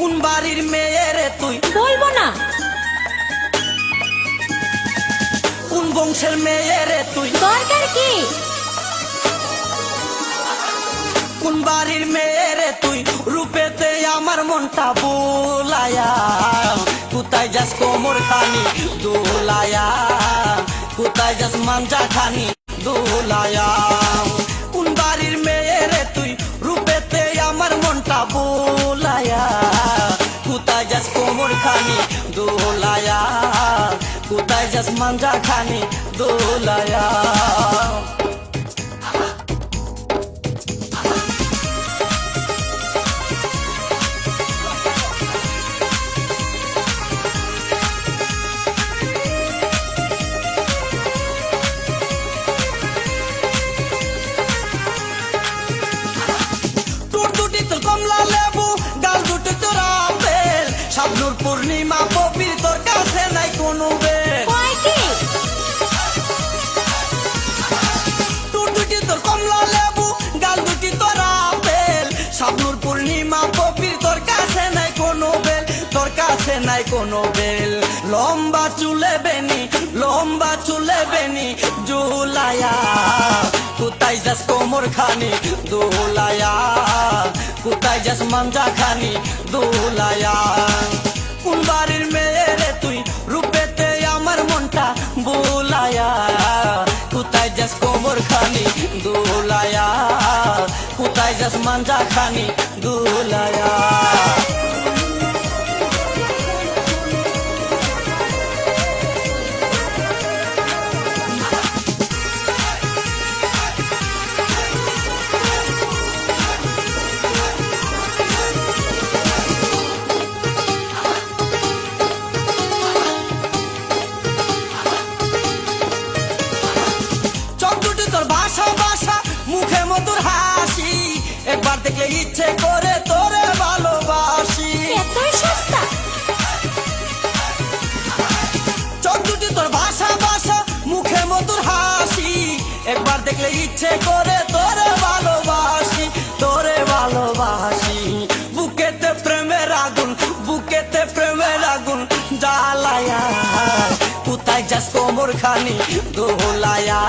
কোন বাড়ির মেয়ে রে তুই? বলবো না। কোন বংশের মেয়ে রে তুই? দরকার কি? কোন বাড়ির মেয়ে রে তুই? রূপেতে আমার মনটা বুলায়া, কোথায় যাস কোমর খানি দোলায়া, কোথায় যাস মাঞ্জা খানি দোলায়া। কোন বাড়ির মেয়ে রে তুই? রূপেতে আমার মনটা বুলায়া, কোথায় যাস কোমর খানি দোলায়া, কোথায় যাস মাঞ্জা খানি দোলায়া। কমলা লেবু গাল দুটো তোর আপেল, শাবনূর পূর্ণিমা কবির তোর কাছে নাই কোনো বেল। তোর দুটি তোর কমলা লেবু গাল দুটি তোর আপেল, শাবনূর পূর্ণিমা কবির তোর কাছে নাই কোনো বেল, তোর কাছে নাই কোনো বেল। লম্বা চুলে বেনি, লম্বা চুলে বেনি জুলায়া, কোথায় যাস কোমর খানি দোলায়া, কোথায় যাস মাঞ্জা খানি দোলায়া। কোন বাড়ির মেয়ে রে তুই? রূপেতে আমার মনটা বোলায়া, কোথায় যাস কোমর খানি দোলায়া, কোথায় যাস মাঞ্জা খানি দোলায়া। মুখে মধুর হাসি, একবার দেখলে ইচ্ছে করে তোরে ভালোবাসি। চোখ দুটি তোর ভাষা ভাষা, মুখে মধুর হাসি, একবার দেখলে ইচ্ছে করে তোরে ভালোবাসি, তোরে ভালোবাসি। বুকেতে প্রেমের আগুন, বুকেতে প্রেমের আগুন জ্বালায়া, কোথায় যাস কোমর খানি দোলায়া,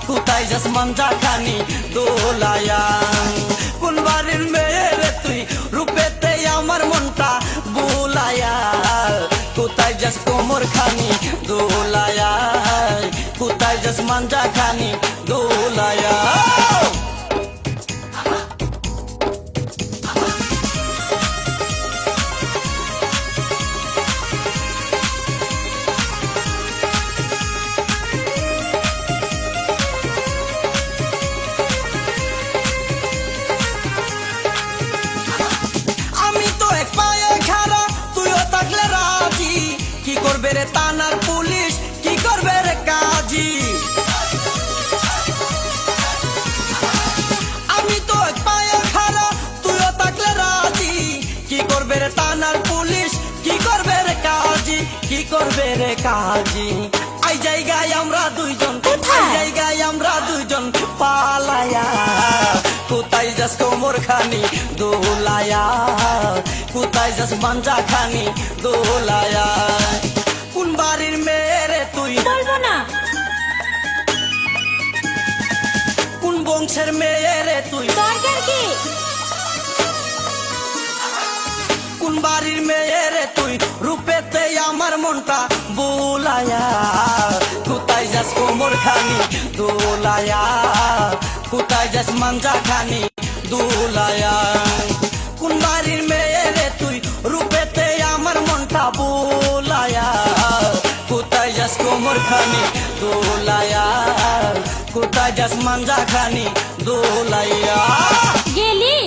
কোথায় যাস মাঞ্জা খানি দোলায়া। কোন বাড়ির মেয়ে রে তুই? রূপেতে আমার মনটা বুলায়া, কোথায় যাস কোমর খানি দোলায়া, কোথায় যাস মাঞ্জা খানি দোলায়া। কি করবে রে থানার পুলিশ, কি করবে রে কাজী? আমি তো এক পায়ে খাড়া, তুইও থাকলে রাজি। কি করবে রে থানার পুলিশ, কি করবে রে কাজী, কি করবে রে কাজী? এই জায়গায় আমরা দুইজন, এই জায়গায় আমরা দুইজন পালায়া, কোথায় যাস কোমর খানি দোলায়া, কোথায় যাস মাঞ্জা খানি দোলায়া। কোন বাড়ির মেয়ে রে তুই? বলবো না। কোন বংশের মেয়ে রে তুই? দরকার কি? কোন বাড়ির মেয়ে রে তুই? রূপেতে আমার মনটা বোলায়া, কোথায় যাস কোমর খানি দোলায়া, কোথায় যাস মাঞ্জা খানি দোলায়া। কোন বাড়ির মেয়ে রে তুই? রূপেতে আমার মনটা বোলায়া, কোথায় যাস কোমর খানি দোলায়া, কোথায় যাস মাঞ্জা খানি দোলায়া। গেলি?